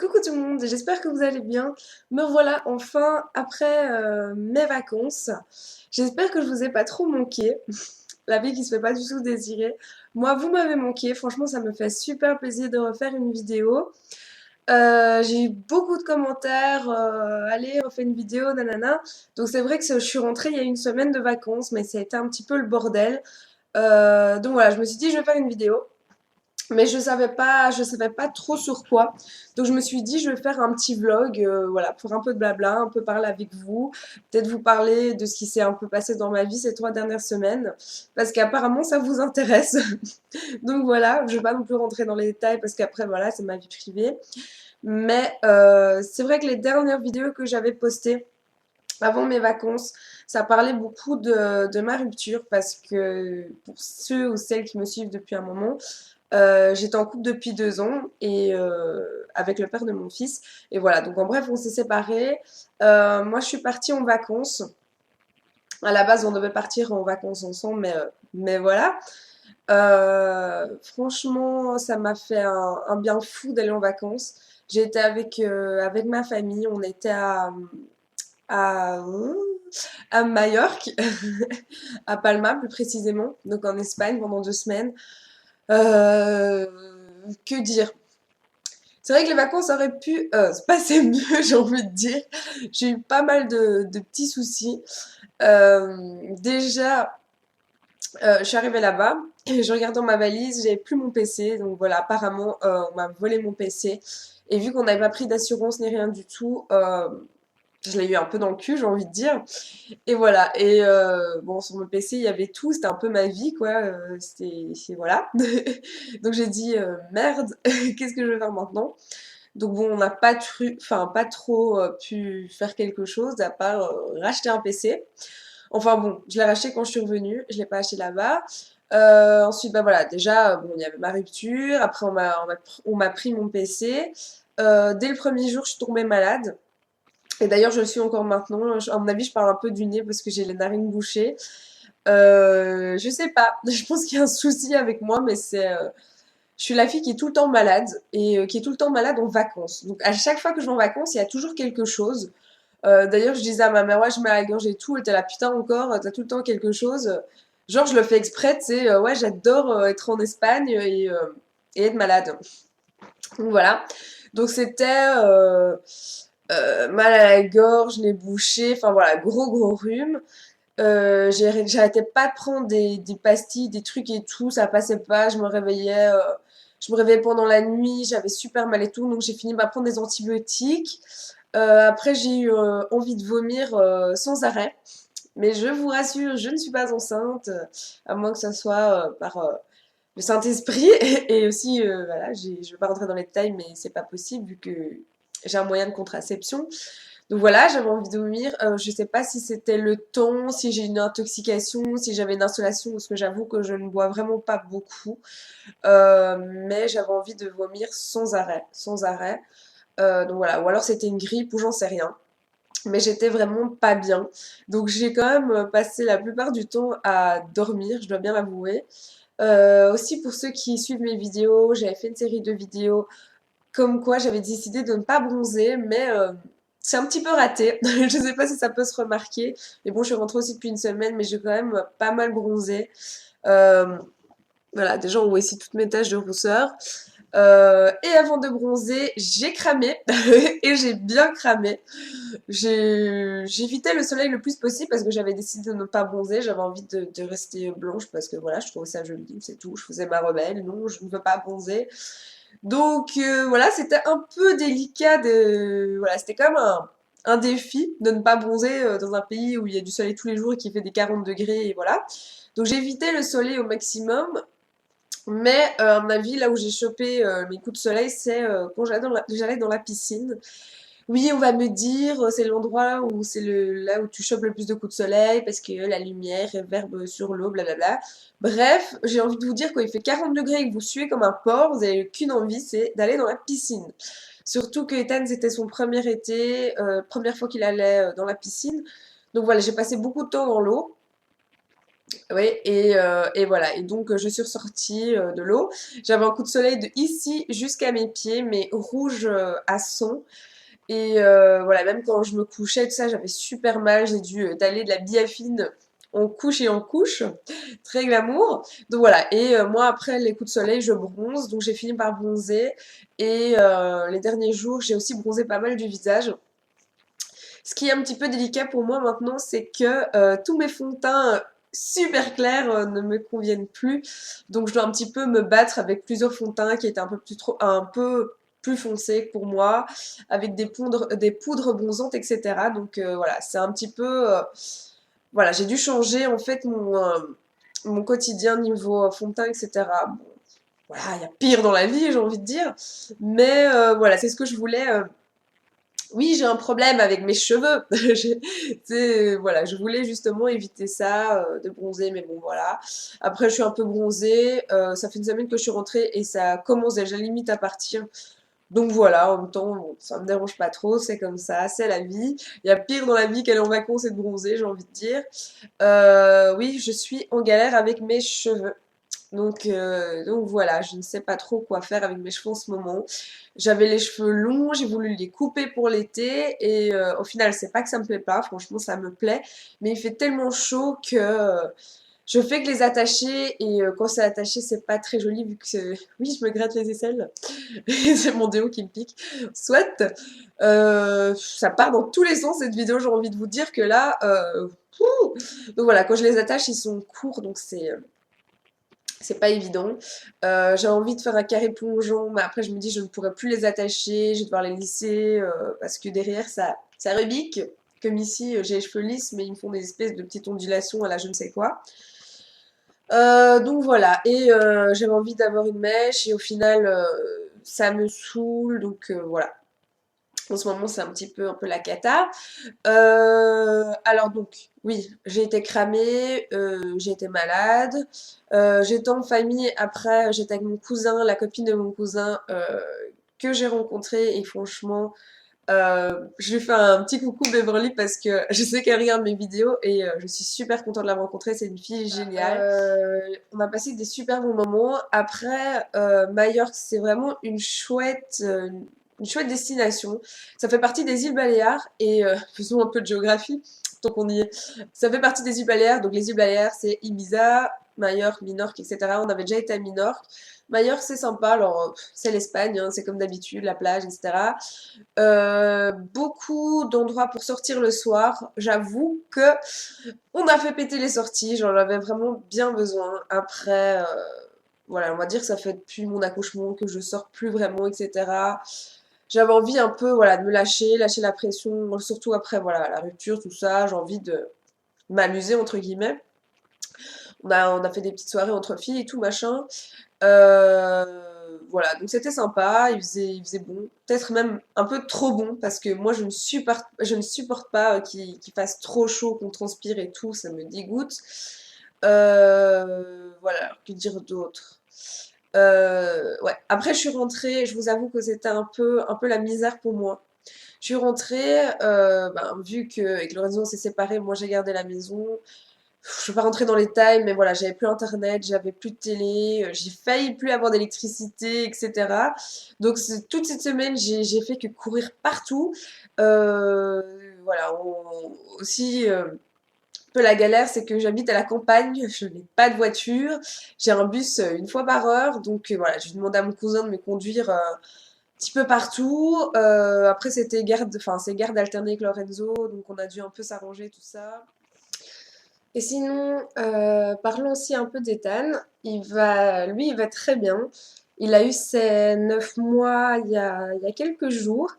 Coucou tout le monde, j'espère que vous allez bien. Me voilà enfin après mes vacances. J'espère que je vous ai pas trop manqué. La vie qui se fait pas du tout désirer. Moi, vous m'avez manqué. Franchement, ça me fait super plaisir de refaire une vidéo. J'ai eu beaucoup de commentaires. Allez, refais une vidéo, nanana. Donc c'est vrai que je suis rentrée il y a une semaine de vacances, mais ça a été un petit peu le bordel. Donc voilà, je me suis dit je vais faire une vidéo. Mais je savais pas trop sur quoi. Donc je me suis dit, je vais faire un petit vlog, voilà, pour un peu de blabla, un peu parler avec vous, peut-être vous parler de ce qui s'est un peu passé dans ma vie ces 3 dernières semaines, parce qu'apparemment ça vous intéresse. Donc voilà, je vais pas non plus rentrer dans les détails parce qu'après voilà, c'est ma vie privée. Mais c'est vrai que les dernières vidéos que j'avais postées avant mes vacances, ça parlait beaucoup de ma rupture parce que pour ceux ou celles qui me suivent depuis un moment, j'étais en couple depuis 2 ans et avec le père de mon fils. Et voilà, donc en bref, on s'est séparés. Moi, je suis partie en vacances. À la base, on devait partir en vacances ensemble, mais voilà. Franchement, ça m'a fait un bien fou d'aller en vacances. J'ai été avec ma famille. On était à, à Majorque, à Palma plus précisément, donc en Espagne pendant 2 semaines. Euh, que dire? C'est vrai que les vacances auraient pu se passer mieux, j'ai envie de dire. J'ai eu pas mal de petits soucis. Déjà, je suis arrivée là-bas et je regarde dans ma valise, j'avais plus mon PC. Donc voilà, apparemment, on m'a volé mon PC. Et vu qu'on n'avait pas pris d'assurance ni rien du tout, je l'ai eu un peu dans le cul, j'ai envie de dire. Et voilà. Et bon, sur mon PC, il y avait tout. C'était un peu ma vie, quoi. Voilà. Donc j'ai dit merde, qu'est-ce que je vais faire maintenant? Donc bon, on n'a pas trop pu faire quelque chose à part racheter un PC. Enfin bon, je l'ai racheté quand je suis revenue, je l'ai pas acheté là-bas. Ensuite, bah voilà, déjà, bon, il y avait ma rupture. Après, on m'a pris mon PC. Dès le premier jour, je suis tombée malade. Et d'ailleurs, je le suis encore maintenant. À mon avis, je parle un peu du nez parce que j'ai les narines bouchées. Je sais pas. Je pense qu'il y a un souci avec moi, mais je suis la fille qui est tout le temps malade et qui est tout le temps malade en vacances. Donc à chaque fois que je vais en vacances, il y a toujours quelque chose. D'ailleurs, je disais à ma mère, ouais, je mets à la gorge et tout. Elle était là, putain, encore, t'as tout le temps quelque chose. Genre, je le fais exprès, tu sais, ouais, j'adore être en Espagne et être malade. Donc voilà. Donc c'était mal à la gorge, nez bouché, enfin voilà, gros rhume. J'arrêtais pas de prendre des pastilles, des trucs et tout, ça passait pas, je me réveillais pendant la nuit, j'avais super mal et tout, donc j'ai fini par prendre des antibiotiques. Après, j'ai eu envie de vomir sans arrêt. Mais je vous rassure, je ne suis pas enceinte, à moins que ça soit par le Saint-Esprit. Et aussi, voilà, je ne vais pas rentrer dans les détails, mais c'est pas possible vu que j'ai un moyen de contraception. Donc voilà, j'avais envie de vomir. Je sais pas si c'était le temps, si j'ai une intoxication, si j'avais une insolation, parce que j'avoue que je ne bois vraiment pas beaucoup. Mais j'avais envie de vomir sans arrêt, sans arrêt. Donc voilà, ou alors c'était une grippe ou j'en sais rien. Mais j'étais vraiment pas bien. Donc j'ai quand même passé la plupart du temps à dormir, je dois bien l'avouer. Aussi pour ceux qui suivent mes vidéos, j'avais fait une série de vidéos comme quoi j'avais décidé de ne pas bronzer, mais c'est un petit peu raté. Je sais pas si ça peut se remarquer. Mais bon, je suis rentrée aussi depuis une semaine, mais j'ai quand même pas mal bronzé. Euh, voilà, déjà on voit ici toutes mes taches de rousseur. Et avant de bronzer, j'ai cramé et j'ai bien cramé. J'évitais le soleil le plus possible parce que j'avais décidé de ne pas bronzer. J'avais envie de rester blanche parce que voilà, je trouvais ça joli, c'est tout. Je faisais ma rebelle. Non, je ne veux pas bronzer. Donc voilà, c'était un peu délicat voilà, c'était quand même un défi de ne pas bronzer dans un pays où il y a du soleil tous les jours et qui fait des 40 degrés et voilà. Donc j'évitais le soleil au maximum. Mais à mon avis, là où j'ai chopé mes coups de soleil, c'est quand j'allais dans la piscine. Oui, on va me dire, c'est l'endroit où là où tu chopes le plus de coups de soleil parce que la lumière réverbe sur l'eau, blablabla. Bref, j'ai envie de vous dire quand il fait 40 degrés et que vous suez comme un porc, vous n'avez qu'une envie, c'est d'aller dans la piscine. Surtout que Ethan, c'était son premier été, première fois qu'il allait dans la piscine. Donc voilà, j'ai passé beaucoup de temps dans l'eau. Oui, et voilà. Et donc, je suis ressortie de l'eau. J'avais un coup de soleil de ici jusqu'à mes pieds, mais rouge à son. Et voilà, même quand je me couchais, tout ça, j'avais super mal. J'ai dû étaler de la biafine en couche et en couche. Très glamour. Donc voilà. Et moi, après les coups de soleil, je bronze. Donc j'ai fini par bronzer. Et les derniers jours, j'ai aussi bronzé pas mal du visage. Ce qui est un petit peu délicat pour moi maintenant, c'est que tous mes fonds de teint super clairs ne me conviennent plus. Donc je dois un petit peu me battre avec plusieurs fonds de teint qui étaient un peu plus foncés pour moi, avec des poudres bronzantes, etc. Donc voilà, c'est un petit peu... voilà, j'ai dû changer en fait mon quotidien niveau fond de teint, etc. Bon, voilà, il y a pire dans la vie, j'ai envie de dire. Mais voilà, c'est ce que je voulais oui, j'ai un problème avec mes cheveux. Voilà, je voulais justement éviter ça, de bronzer, mais bon voilà. Après, je suis un peu bronzée. Ça fait une semaine que je suis rentrée et ça commence déjà limite à partir. Donc voilà, en même temps, bon, ça me dérange pas trop, c'est comme ça, c'est la vie. Il y a pire dans la vie qu'aller en vacances et de bronzer, j'ai envie de dire. Oui, je suis en galère avec mes cheveux. Donc voilà, je ne sais pas trop quoi faire avec mes cheveux en ce moment. J'avais les cheveux longs, j'ai voulu les couper pour l'été et au final, c'est pas que ça me plaît pas, franchement, ça me plaît, mais il fait tellement chaud que je fais que les attacher et quand c'est attaché, c'est pas très joli vu que oui, je me gratte les aisselles. C'est mon déo qui me pique. Soit ça part dans tous les sens cette vidéo, j'ai envie de vous dire que là donc voilà, quand je les attache, ils sont courts donc c'est pas évident. J'ai envie de faire un carré plongeant, mais après je me dis je ne pourrai plus les attacher, je vais devoir les lisser parce que derrière ça rebique. Comme ici, j'ai les cheveux lisses, mais ils me font des espèces de petites ondulations à la je ne sais quoi. Donc voilà, et j'avais envie d'avoir une mèche, et au final, ça me saoule, donc voilà. En ce moment, c'est un peu la cata. Alors donc, oui, j'ai été cramée, j'ai été malade, j'étais en famille, après j'étais avec mon cousin, la copine de mon cousin que j'ai rencontré et franchement, je lui fais un petit coucou Beverly parce que je sais qu'elle regarde mes vidéos et je suis super contente de l'avoir rencontrée, c'est une fille géniale. On a passé des super bons moments. Après, Majorque, c'est vraiment une chouette destination. Ça fait partie des îles Baléares et faisons un peu de géographie tant qu'on y est. Ça fait partie des îles Baléares, donc les îles Baléares c'est Ibiza, Majorque, Minorque, etc. On avait déjà été à Minorque. Majorque c'est sympa, alors c'est l'Espagne, hein, c'est comme d'habitude, la plage, etc. Beaucoup d'endroits pour sortir le soir. J'avoue que on a fait péter les sorties, j'en avais vraiment bien besoin. Après, voilà, on va dire que ça fait depuis mon accouchement que je sors plus vraiment, etc. J'avais envie un peu, voilà, de me lâcher la pression, surtout après, voilà, la rupture, tout ça. J'ai envie de m'amuser, entre guillemets. On a fait des petites soirées entre filles et tout, machin. Voilà, donc c'était sympa, il faisait bon, peut-être même un peu trop bon, parce que moi je ne supporte pas qu'il fasse trop chaud, qu'on transpire et tout, ça me dégoûte. Voilà, alors que dire d'autre? Ouais, après je suis rentrée, je vous avoue que c'était un peu la misère pour moi. Je suis rentrée, ben, vu que avec Lorenzo on s'est séparés, moi j'ai gardé la maison. Je vais pas rentrer dans les détails, mais voilà, j'avais plus internet, j'avais plus de télé, j'ai failli plus avoir d'électricité, etc. Donc toute cette semaine, j'ai fait que courir partout. Voilà, aussi, un peu la galère, c'est que j'habite à la campagne, je n'ai pas de voiture, j'ai un bus une fois par heure, donc voilà, je demandé à mon cousin de me conduire un petit peu partout. Après, c'est garde alternée avec Lorenzo, donc on a dû un peu s'arranger tout ça. Et sinon, parlons aussi un peu d'Ethan. Lui, il va très bien. Il a eu ses 9 mois il y a quelques jours.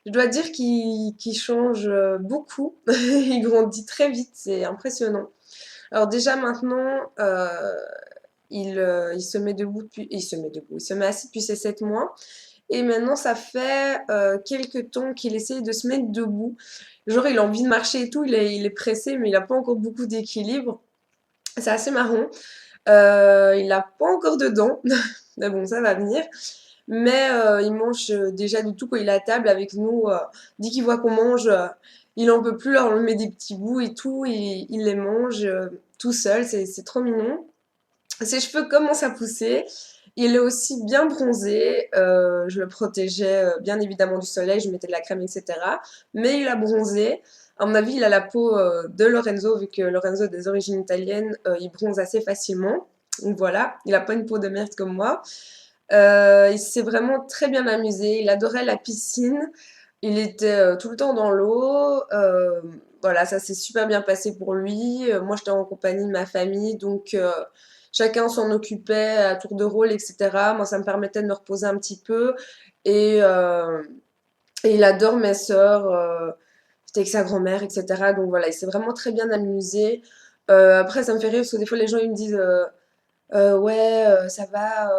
Je dois dire qu'il change beaucoup. Il grandit très vite, c'est impressionnant. Alors déjà maintenant, il se met debout il se met assis depuis ses 7 mois. Et maintenant, ça fait quelques temps qu'il essaye de se mettre debout. Genre, il a envie de marcher et tout, il est pressé, mais il n'a pas encore beaucoup d'équilibre. C'est assez marrant. Il n'a pas encore de dents, mais bon, ça va venir. Mais il mange déjà du tout quand il est à table avec nous. Dès qu'il voit qu'on mange, il en peut plus, alors on lui met des petits bouts et tout, il les mange. tout seul, c'est trop mignon. Ses cheveux commencent à pousser. Il est aussi bien bronzé. Je le protégeais bien évidemment du soleil, je mettais de la crème, etc. Mais il a bronzé. À mon avis, il a la peau de Lorenzo, vu que Lorenzo est des origines italiennes, il bronze assez facilement. Donc voilà, il a pas une peau de merde comme moi. Il s'est vraiment très bien amusé. Il adorait la piscine. Il était tout le temps dans l'eau. Voilà, ça s'est super bien passé pour lui. Moi, j'étais en compagnie de ma famille, donc chacun s'en occupait à tour de rôle, etc. Moi, ça me permettait de me reposer un petit peu. Et, euh, et il adore mes sœurs. J'étais avec sa grand-mère, etc. Donc voilà, il s'est vraiment très bien amusé. Après, ça me fait rire parce que des fois, les gens ils me disent ouais, ça va.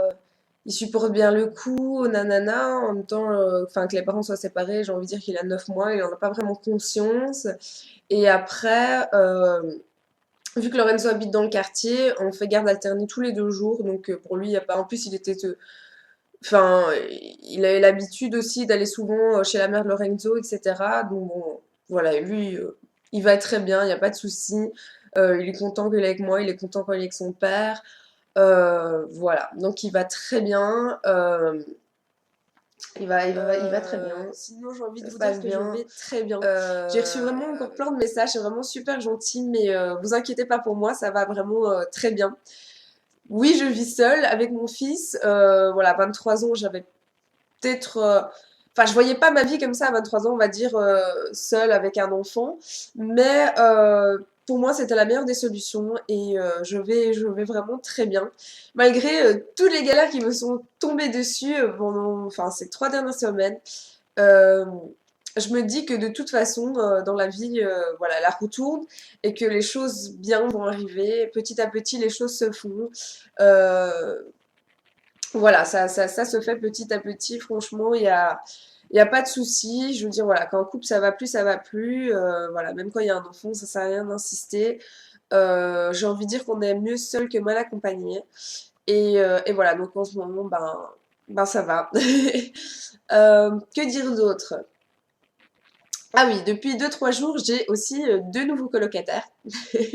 Il supporte bien le coup, nanana, en même temps, enfin que les parents soient séparés, j'ai envie de dire qu'il a 9 mois, il en a pas vraiment conscience. Et après, vu que Lorenzo habite dans le quartier, on fait garde alternée tous les 2 jours, donc pour lui, il y a pas. En plus, il était, enfin, il avait l'habitude aussi d'aller souvent chez la mère de Lorenzo, etc. Donc bon, voilà, et lui, il va très bien, il n'y a pas de souci. Il est content qu'il est avec moi, il est content quand il est avec son père. Voilà, donc il va très bien. Il va très bien. Sinon, j'ai envie Ça de se vous dire passe que je bien. vais très bien. J'ai reçu vraiment encore plein de messages, c'est vraiment super gentil, mais vous inquiétez pas pour moi, ça va vraiment très bien. Oui, je vis seule avec mon fils. Voilà, 23 ans, j'avais peut-être. Enfin, je voyais pas ma vie comme ça à 23 ans, on va dire, seule avec un enfant. Mais pour moi, c'était la meilleure des solutions et je vais vraiment très bien. Malgré tous les galères qui me sont tombées dessus pendant enfin, ces 3 dernières semaines. Euh, je me dis que de toute façon, dans la vie, voilà, la roue tourne et que les choses bien vont arriver. Petit à petit, les choses se font. Euh, voilà, ça se fait petit à petit. Franchement, il y a pas de souci. Je veux dire, voilà, quand un couple ça va plus, ça va plus. Voilà, même quand il y a un enfant, ça sert à rien d'insister. J'ai envie de dire qu'on est mieux seul que mal accompagné. Et voilà, donc en ce moment, ben ça va. Que dire d'autre? Ah oui, depuis 2 3 jours, j'ai aussi 2 nouveaux colocataires.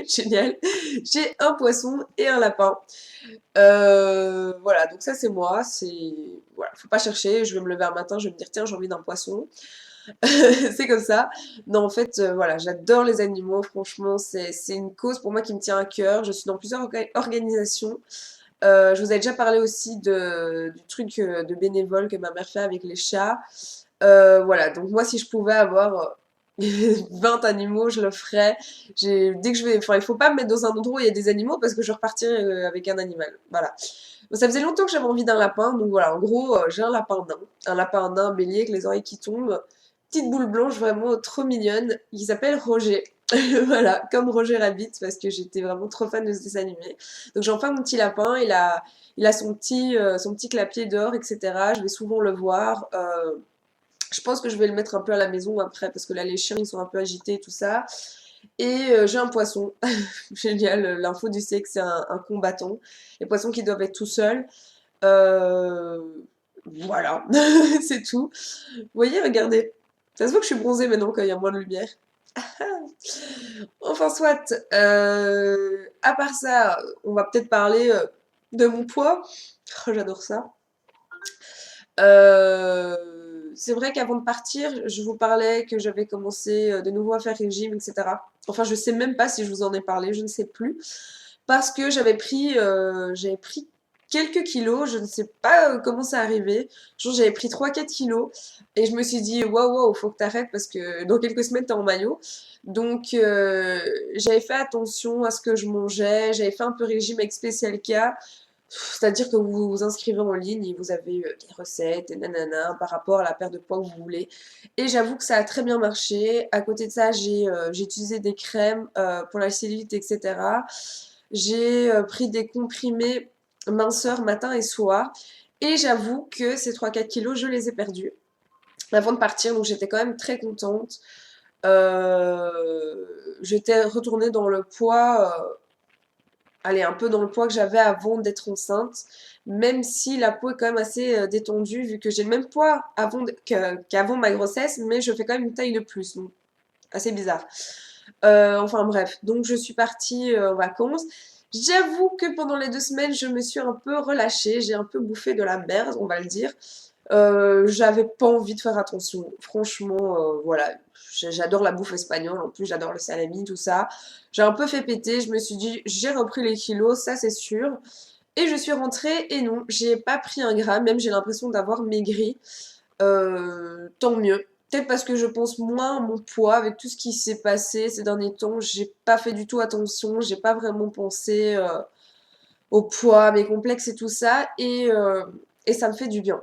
Génial. J'ai un poisson et un lapin. Voilà, donc ça c'est moi. Voilà, faut pas chercher. Je vais me lever un matin, je vais me dire tiens, j'ai envie d'un poisson. C'est comme ça. Non, en fait, voilà, j'adore les animaux. Franchement, c'est une cause pour moi qui me tient à cœur. Je suis dans plusieurs organisations. Je vous ai déjà parlé aussi du truc de bénévole que ma mère fait avec les chats. Voilà, donc moi si je pouvais avoir 20 animaux, je le ferais. Dès que je vais, enfin, il faut pas me mettre dans un endroit où il y a des animaux parce que je repartirai avec un animal. Voilà. Bon, ça faisait longtemps que j'avais envie d'un lapin, donc voilà, en gros, j'ai un lapin nain bélier avec les oreilles qui tombent, petite boule blanche vraiment trop mignonne, qui s'appelle Roger. Voilà, comme Roger Rabbit parce que j'étais vraiment trop fan de ce dessin animé. Donc j'ai enfin mon petit lapin, il a son petit clapier d'or, etc. Je vais souvent le voir. Je pense que je vais le mettre un peu à la maison après parce que là les chiens ils sont un peu agités et tout ça. Et j'ai un poisson. Génial, l'info du sexe c'est un combattant. Les poissons qui doivent être tout seuls. Euh, voilà, c'est tout. Vous voyez, regardez. Ça se voit que je suis bronzée maintenant quand il y a moins de lumière. Enfin soit, à part ça, on va peut-être parler de mon poids. Oh, j'adore ça. C'est vrai qu'avant de partir, je vous parlais que j'avais commencé de nouveau à faire régime, etc. Enfin, je sais même pas si je vous en ai parlé, je ne sais plus. Parce que j'avais pris quelques kilos, je ne sais pas comment c'est arrivé. Genre, j'avais pris 3 4 kilos et je me suis dit, waouh, waouh, faut que t'arrêtes parce que dans quelques semaines, t'es en maillot. Donc, j'avais fait attention à ce que je mangeais, j'avais fait un peu régime avec Special K. C'est-à-dire que vous vous inscrivez en ligne et vous avez des recettes et nanana par rapport à la perte de poids que vous voulez. Et j'avoue que ça a très bien marché. À côté de ça, j'ai utilisé des crèmes pour la cellulite, etc. J'ai pris des comprimés minceurs matin et soir. Et j'avoue que ces 3 4 kilos, je les ai perdus avant de partir. Donc j'étais quand même très contente. J'étais retournée dans le poids. Allez, un peu dans le poids que j'avais avant d'être enceinte, même si la peau est quand même assez détendue, vu que j'ai le même poids qu'avant ma grossesse, mais je fais quand même une taille de plus, donc assez bizarre. Enfin bref, donc je suis partie en vacances. J'avoue que pendant les 2 semaines, je me suis un peu relâchée, j'ai un peu bouffé de la merde, on va le dire. J'avais pas envie de faire attention. Franchement, voilà. J'adore la bouffe espagnole, en plus j'adore le salami, tout ça. J'ai un peu fait péter, je me suis dit, j'ai repris les kilos, ça c'est sûr. Et je suis rentrée, et non, j'ai pas pris un gramme, même j'ai l'impression d'avoir maigri. Tant mieux. Peut-être parce que je pense moins à mon poids avec tout ce qui s'est passé ces derniers temps. J'ai pas fait du tout attention, j'ai pas vraiment pensé au poids, à mes complexes et tout ça. Et ça me fait du bien.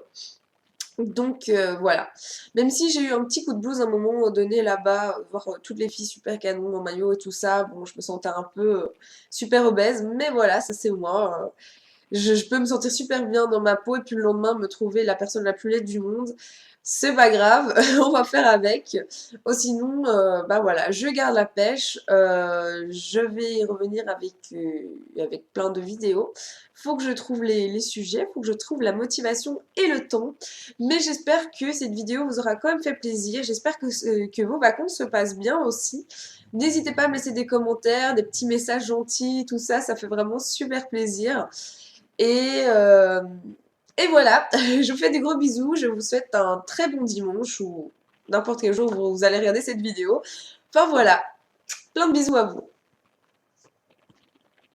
Donc voilà. Même si j'ai eu un petit coup de blues à un moment donné là-bas, voir toutes les filles super canon en maillot et tout ça, bon, je me sentais un peu super obèse, mais voilà, ça c'est moi. Je peux me sentir super bien dans ma peau et puis le lendemain me trouver la personne la plus laide du monde. C'est pas grave, on va faire avec. Oh, sinon, bah voilà, je garde la pêche. Je vais y revenir avec plein de vidéos. Faut que je trouve les sujets, faut que je trouve la motivation et le temps. Mais j'espère que cette vidéo vous aura quand même fait plaisir. J'espère que vos vacances se passent bien aussi. N'hésitez pas à me laisser des commentaires, des petits messages gentils, tout ça, ça fait vraiment super plaisir. Et, euh, et voilà, je vous fais des gros bisous, je vous souhaite un très bon dimanche ou n'importe quel jour où vous allez regarder cette vidéo. Enfin voilà, plein de bisous à vous.